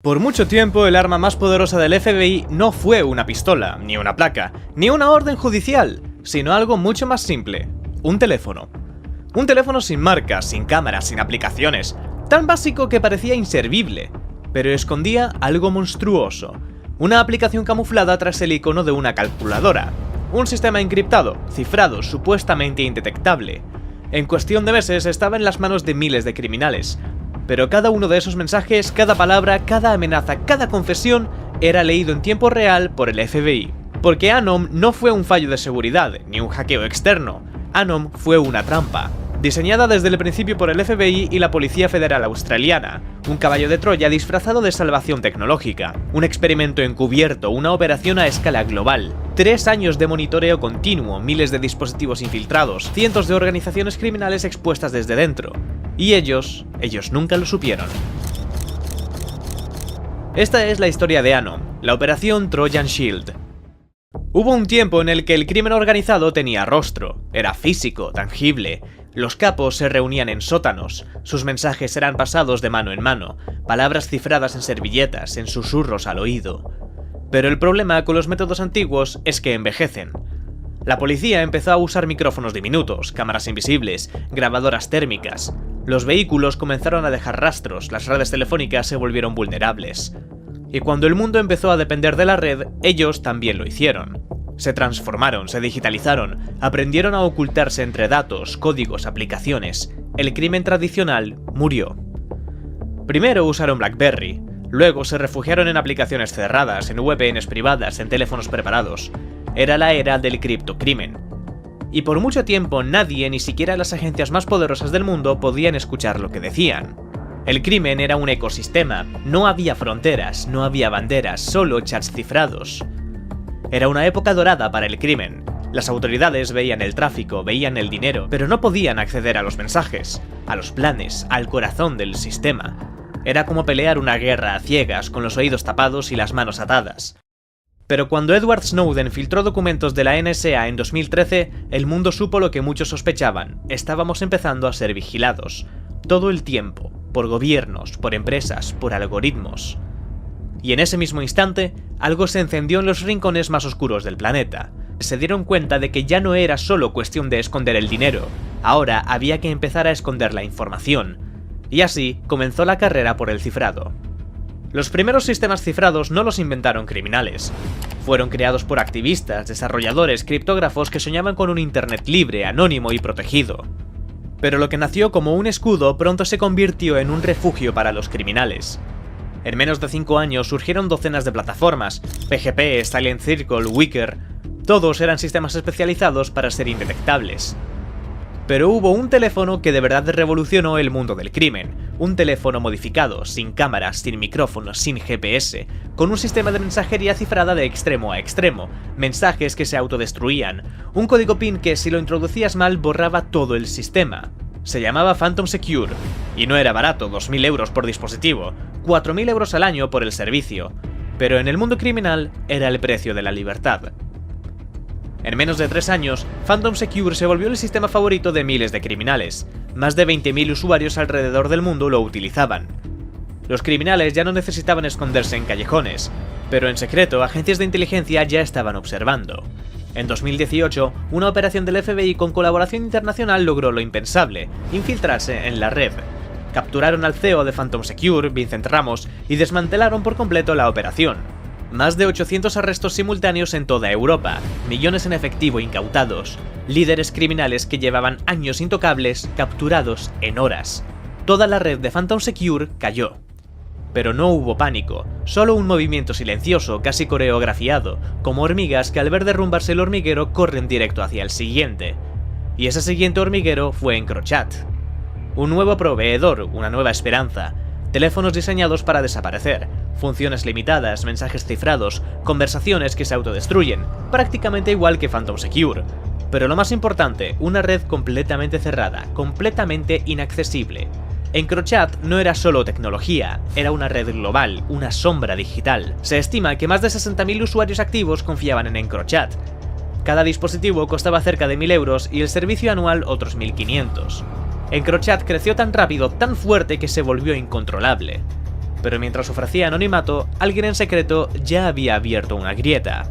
Por mucho tiempo, el arma más poderosa del FBI no fue una pistola, ni una placa, ni una orden judicial, sino algo mucho más simple: un teléfono. Un teléfono sin marcas, sin cámaras, sin aplicaciones, tan básico que parecía inservible, pero escondía algo monstruoso: una aplicación camuflada tras el icono de una calculadora, un sistema encriptado, cifrado, supuestamente indetectable. En cuestión de meses estaba en las manos de miles de criminales, pero cada uno de esos mensajes, cada palabra, cada amenaza, cada confesión era leído en tiempo real por el FBI. Porque Anom no fue un fallo de seguridad, ni un hackeo externo. Anom fue una trampa, diseñada desde el principio por el FBI y la Policía Federal Australiana, un caballo de Troya disfrazado de salvación tecnológica, un experimento encubierto, una operación a escala global, 3 años de monitoreo continuo, miles de dispositivos infiltrados, cientos de organizaciones criminales expuestas desde dentro. Y ellos nunca lo supieron. Esta es la historia de Anom, la operación Trojan Shield. Hubo un tiempo en el que el crimen organizado tenía rostro, era físico, tangible. Los capos se reunían en sótanos, sus mensajes eran pasados de mano en mano, palabras cifradas en servilletas, en susurros al oído. Pero el problema con los métodos antiguos es que envejecen. La policía empezó a usar micrófonos diminutos, cámaras invisibles, grabadoras térmicas. Los vehículos comenzaron a dejar rastros, las redes telefónicas se volvieron vulnerables. Y cuando el mundo empezó a depender de la red, ellos también lo hicieron. Se transformaron, se digitalizaron, aprendieron a ocultarse entre datos, códigos, aplicaciones. El crimen tradicional murió. Primero usaron BlackBerry, luego se refugiaron en aplicaciones cerradas, en VPNs privadas, en teléfonos preparados. Era la era del criptocrimen. Y por mucho tiempo nadie, ni siquiera las agencias más poderosas del mundo, podían escuchar lo que decían. El crimen era un ecosistema, no había fronteras, no había banderas, solo chats cifrados. Era una época dorada para el crimen. Las autoridades veían el tráfico, veían el dinero, pero no podían acceder a los mensajes, a los planes, al corazón del sistema. Era como pelear una guerra a ciegas, con los oídos tapados y las manos atadas. Pero cuando Edward Snowden filtró documentos de la NSA en 2013, el mundo supo lo que muchos sospechaban: estábamos empezando a ser vigilados. Todo el tiempo, por gobiernos, por empresas, por algoritmos. Y en ese mismo instante, algo se encendió en los rincones más oscuros del planeta. Se dieron cuenta de que ya no era solo cuestión de esconder el dinero, ahora había que empezar a esconder la información. Y así comenzó la carrera por el cifrado. Los primeros sistemas cifrados no los inventaron criminales. Fueron creados por activistas, desarrolladores, criptógrafos que soñaban con un internet libre, anónimo y protegido. Pero lo que nació como un escudo pronto se convirtió en un refugio para los criminales. En menos de 5 años surgieron docenas de plataformas: PGP, Silent Circle, Wickr. Todos eran sistemas especializados para ser indetectables. Pero hubo un teléfono que de verdad revolucionó el mundo del crimen. Un teléfono modificado, sin cámaras, sin micrófonos, sin GPS, con un sistema de mensajería cifrada de extremo a extremo, mensajes que se autodestruían, un código PIN que si lo introducías mal borraba todo el sistema. Se llamaba Phantom Secure, y no era barato, 2.000 euros por dispositivo, 4.000 euros al año por el servicio, pero en el mundo criminal era el precio de la libertad. En menos de 3 años, Phantom Secure se volvió el sistema favorito de miles de criminales. Más de 20.000 usuarios alrededor del mundo lo utilizaban. Los criminales ya no necesitaban esconderse en callejones, pero en secreto agencias de inteligencia ya estaban observando. En 2018, una operación del FBI con colaboración internacional logró lo impensable: infiltrarse en la red. Capturaron al CEO de Phantom Secure, Vincent Ramos, y desmantelaron por completo la operación. Más de 800 arrestos simultáneos en toda Europa, millones en efectivo incautados, líderes criminales que llevaban años intocables capturados en horas. Toda la red de Phantom Secure cayó. Pero no hubo pánico, solo un movimiento silencioso, casi coreografiado, como hormigas que al ver derrumbarse el hormiguero corren directo hacia el siguiente. Y ese siguiente hormiguero fue EncroChat. Un nuevo proveedor, una nueva esperanza. Teléfonos diseñados para desaparecer, funciones limitadas, mensajes cifrados, conversaciones que se autodestruyen, prácticamente igual que Phantom Secure. Pero lo más importante, una red completamente cerrada, completamente inaccesible. EncroChat no era solo tecnología, era una red global, una sombra digital. Se estima que más de 60.000 usuarios activos confiaban en EncroChat. Cada dispositivo costaba cerca de 1.000 euros y el servicio anual otros 1.500. EncroChat creció tan rápido, tan fuerte que se volvió incontrolable. pero mientras ofrecía anonimato, alguien en secreto ya había abierto una grieta.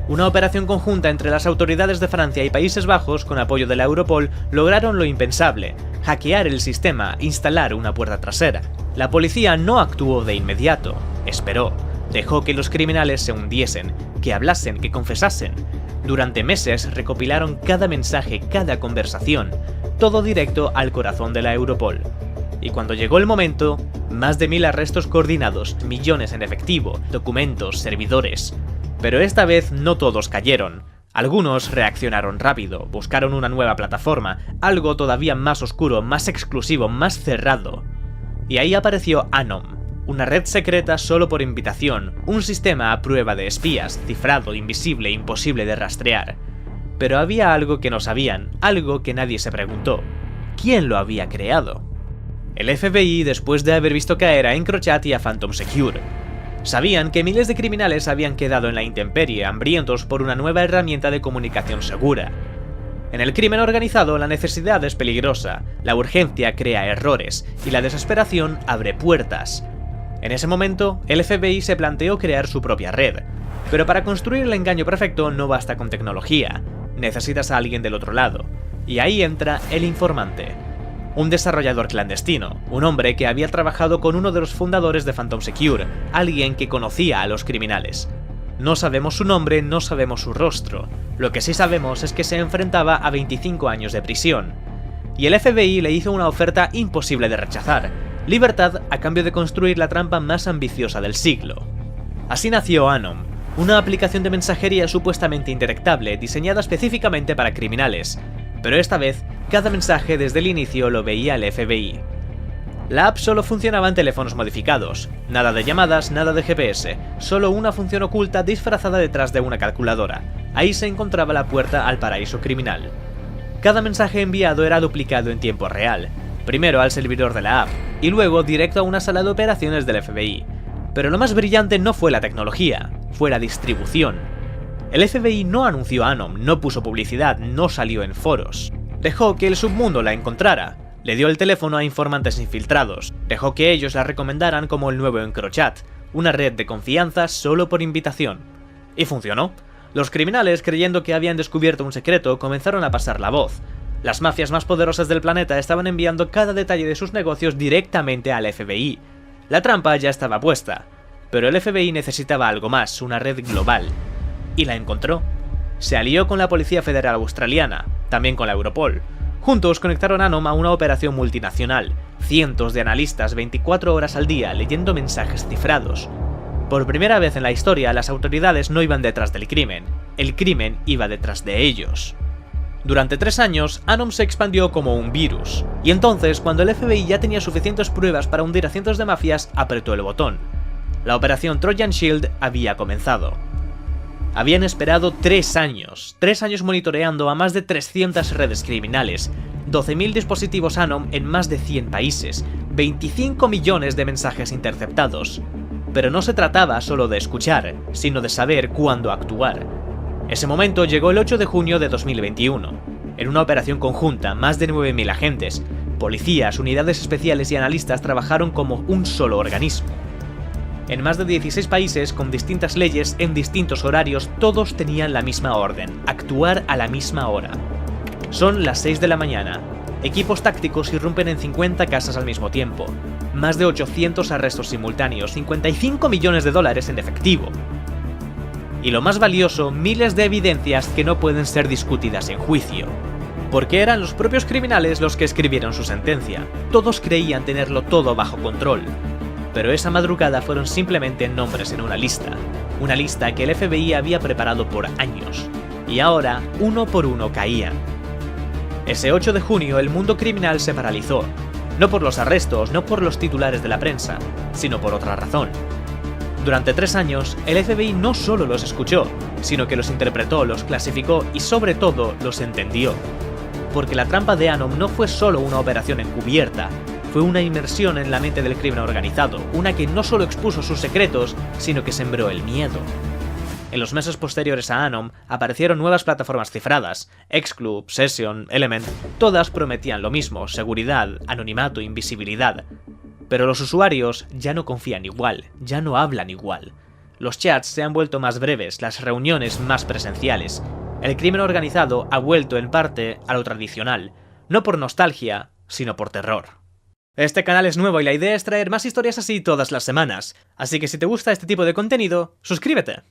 Una operación conjunta entre las autoridades de Francia y Países Bajos, con apoyo de la Europol, lograron lo impensable: hackear el sistema, instalar una puerta trasera. La policía no actuó de inmediato, esperó, dejó que los criminales se hundiesen, que hablasen, que confesasen. Durante meses recopilaron cada mensaje, cada conversación, todo directo al corazón de la Europol. Y cuando llegó el momento, más de 1000 arrestos coordinados, millones en efectivo, documentos, servidores. Pero esta vez no todos cayeron. Algunos reaccionaron rápido, buscaron una nueva plataforma, algo todavía más oscuro, más exclusivo, más cerrado. Y ahí apareció Anom, una red secreta solo por invitación, un sistema a prueba de espías, cifrado, invisible, imposible de rastrear. Pero había algo que no sabían, algo que nadie se preguntó: ¿quién lo había creado? El FBI, después de haber visto caer a EncroChat y a Phantom Secure. Sabían que miles de criminales habían quedado en la intemperie, hambrientos por una nueva herramienta de comunicación segura. En el crimen organizado, la necesidad es peligrosa, la urgencia crea errores y la desesperación abre puertas. En ese momento, el FBI se planteó crear su propia red. Pero para construir el engaño perfecto no basta con tecnología, necesitas a alguien del otro lado. Y ahí entra el informante. Un desarrollador clandestino, un hombre que había trabajado con uno de los fundadores de Phantom Secure, alguien que conocía a los criminales. No sabemos su nombre, no sabemos su rostro. Lo que sí sabemos es que se enfrentaba a 25 años de prisión. Y el FBI le hizo una oferta imposible de rechazar: libertad a cambio de construir la trampa más ambiciosa del siglo. Así nació Anom, una aplicación de mensajería supuestamente indetectable diseñada específicamente para criminales. Pero esta vez, cada mensaje desde el inicio lo veía el FBI. La app solo funcionaba en teléfonos modificados, nada de llamadas, nada de GPS, solo una función oculta disfrazada detrás de una calculadora. Ahí se encontraba la puerta al paraíso criminal. Cada mensaje enviado era duplicado en tiempo real, primero al servidor de la app, y luego directo a una sala de operaciones del FBI. Pero lo más brillante no fue la tecnología, fue la distribución. El FBI no anunció a Anom, no puso publicidad, no salió en foros. Dejó que el submundo la encontrara, le dio el teléfono a informantes infiltrados, dejó que ellos la recomendaran como el nuevo EncroChat, una red de confianza solo por invitación. Y funcionó. Los criminales, creyendo que habían descubierto un secreto, comenzaron a pasar la voz. Las mafias más poderosas del planeta estaban enviando cada detalle de sus negocios directamente al FBI. La trampa ya estaba puesta, pero el FBI necesitaba algo más, una red global. Y la encontró. Se alió con la Policía Federal Australiana, también con la Europol. Juntos conectaron Anom a una operación multinacional, cientos de analistas 24 horas al día leyendo mensajes cifrados. Por primera vez en la historia, las autoridades no iban detrás del crimen, el crimen iba detrás de ellos. Durante 3 años, Anom se expandió como un virus, y entonces, cuando el FBI ya tenía suficientes pruebas para hundir a cientos de mafias, apretó el botón. La operación Trojan Shield había comenzado. Habían esperado 3 años monitoreando a más de 300 redes criminales, 12.000 dispositivos Anom en más de 100 países, 25 millones de mensajes interceptados. Pero no se trataba solo de escuchar, sino de saber cuándo actuar. Ese momento llegó el 8 de junio de 2021. En una operación conjunta, más de 9.000 agentes, policías, unidades especiales y analistas trabajaron como un solo organismo. En más de 16 países, con distintas leyes, en distintos horarios, todos tenían la misma orden: actuar a la misma hora. Son las 6 de la mañana. Equipos tácticos irrumpen en 50 casas al mismo tiempo. Más de 800 arrestos simultáneos, 55 millones de dólares en efectivo. Y lo más valioso, miles de evidencias que no pueden ser discutidas en juicio. Porque eran los propios criminales los que escribieron su sentencia. Todos creían tenerlo todo bajo control. Pero esa madrugada fueron simplemente nombres en una lista que el FBI había preparado por años, y ahora uno por uno caían. Ese 8 de junio el mundo criminal se paralizó, no por los arrestos, no por los titulares de la prensa, sino por otra razón. Durante 3 años, el FBI no solo los escuchó, sino que los interpretó, los clasificó y sobre todo los entendió. Porque la trampa de Anom no fue solo una operación encubierta, fue una inmersión en la mente del crimen organizado, una que no solo expuso sus secretos, sino que sembró el miedo. En los meses posteriores a Anom aparecieron nuevas plataformas cifradas: Xclub, Session, Element, todas prometían lo mismo: seguridad, anonimato, invisibilidad. pero los usuarios ya no confían igual, ya no hablan igual. Los chats se han vuelto más breves, las reuniones más presenciales. El crimen organizado ha vuelto en parte a lo tradicional, no por nostalgia, sino por terror. Este canal es nuevo y la idea es traer más historias así todas las semanas, así que si te gusta este tipo de contenido, suscríbete.